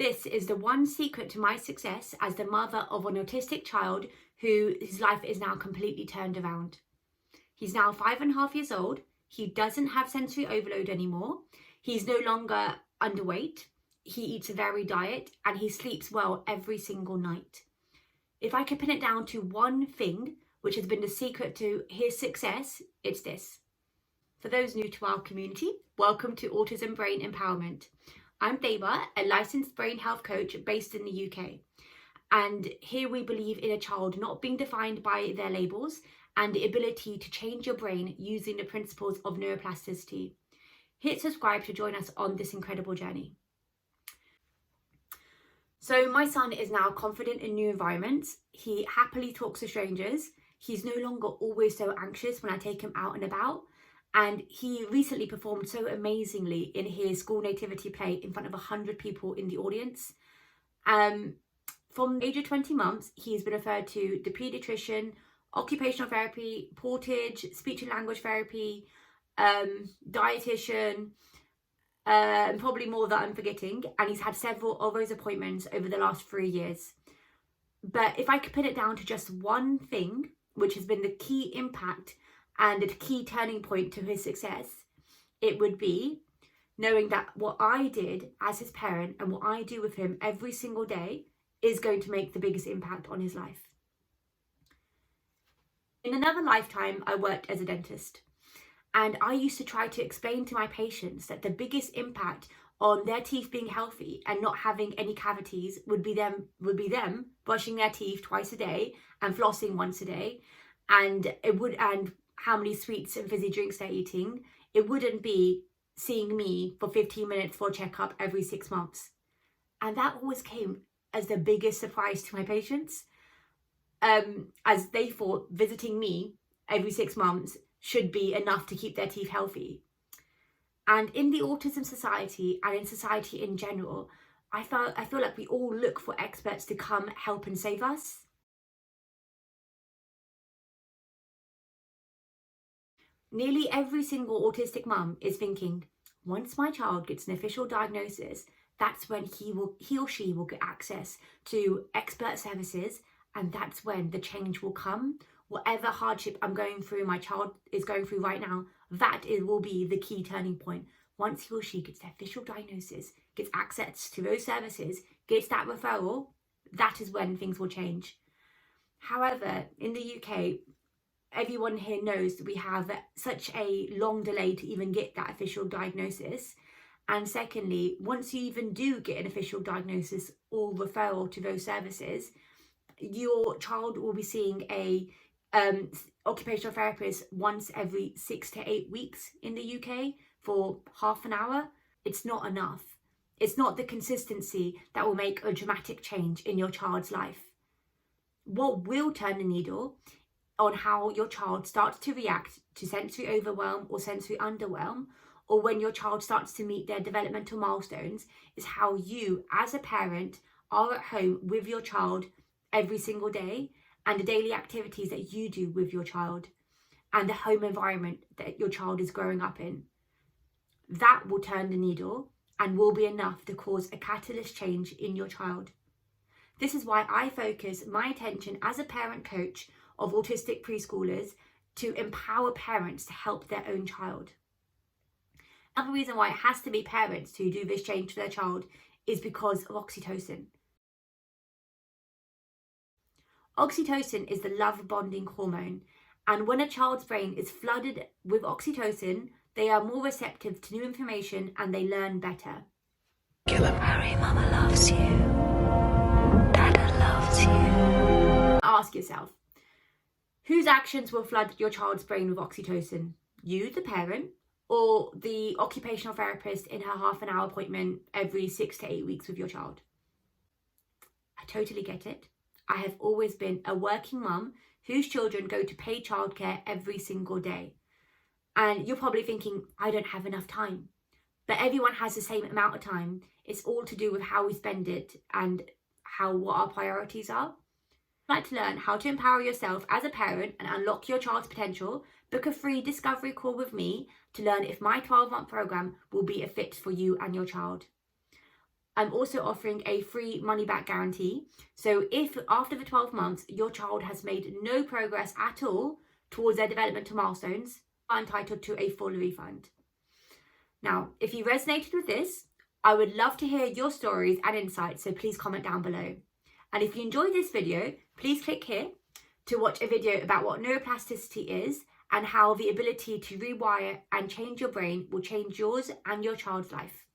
This is the one secret to my success as the mother of an autistic child whose life is now completely turned around. He's now 5.5 years old. He doesn't have sensory overload anymore. He's no longer underweight. He eats a varied diet and he sleeps well every single night. If I could pin it down to one thing, which has been the secret to his success, it's this. For those new to our community, welcome to Autism Brain Empowerment. I'm Deva, a licensed brain health coach based in the UK. And here we believe in a child not being defined by their labels and the ability to change your brain using the principles of neuroplasticity. Hit subscribe to join us on this incredible journey. So my son is now confident in new environments. He happily talks to strangers. He's no longer always so anxious when I take him out and about. And he recently performed so amazingly in his school nativity play in front of 100 people in the audience. From the age of 20 months, he's been referred to the pediatrician, occupational therapy, portage, speech and language therapy, dietitian, and probably more that I'm forgetting. And he's had several of those appointments over the last 3 years. But if I could put it down to just one thing, which has been the key impact and a key turning point to his success, it would be knowing that what I did as his parent and what I do with him every single day is going to make the biggest impact on his life. In another lifetime, I worked as a dentist, and I used to try to explain to my patients that the biggest impact on their teeth being healthy and not having any cavities would be them brushing their teeth twice a day and flossing once a day, and how many sweets and fizzy drinks they're eating. It wouldn't be seeing me for 15 minutes for a checkup every 6 months. And that always came as the biggest surprise to my patients, as they thought visiting me every 6 months should be enough to keep their teeth healthy. And in the Autism Society and in society in general, I feel like we all look for experts to come help and save us. Nearly every single autistic mum is thinking, once my child gets an official diagnosis, that's when he or she will get access to expert services, and that's when the change will come. Whatever hardship I'm going through, my child is going through right now, will be the key turning point. Once he or she gets the official diagnosis, gets access to those services, gets that referral, that is when things will change. However, in the UK, everyone here knows that we have such a long delay to even get that official diagnosis. And secondly, once you even do get an official diagnosis or referral to those services, your child will be seeing a occupational therapist once every 6 to 8 weeks in the UK for half an hour. It's not enough. It's not the consistency that will make a dramatic change in your child's life. What will turn the needle on how your child starts to react to sensory overwhelm or sensory underwhelm, or when your child starts to meet their developmental milestones, is how you as a parent are at home with your child every single day, and the daily activities that you do with your child, and the home environment that your child is growing up in. That will turn the needle and will be enough to cause a catalyst change in your child. This is why I focus my attention as a parent coach of autistic preschoolers to empower parents to help their own child. Another reason why it has to be parents who do this change for their child is because of oxytocin. Oxytocin is the love bonding hormone, and when a child's brain is flooded with oxytocin, they are more receptive to new information and they learn better. Harry, Mama loves you. Dada loves you. Ask yourself, whose actions will flood your child's brain with oxytocin? You, the parent, or the occupational therapist in her half an hour appointment every 6 to 8 weeks with your child? I totally get it. I have always been a working mum whose children go to paid childcare every single day. And you're probably thinking, I don't have enough time. But everyone has the same amount of time. It's all to do with how we spend it and what our priorities are. If you'd like to learn how to empower yourself as a parent and unlock your child's potential, book a free discovery call with me to learn if my 12-month program will be a fit for you and your child. I'm also offering a free money back guarantee. So if after the 12 months your child has made no progress at all towards their developmental milestones, are entitled to a full refund. Now, if you resonated with this, I would love to hear your stories and insights, so please comment down below. And if you enjoyed this video, please click here to watch a video about what neuroplasticity is and how the ability to rewire and change your brain will change yours and your child's life.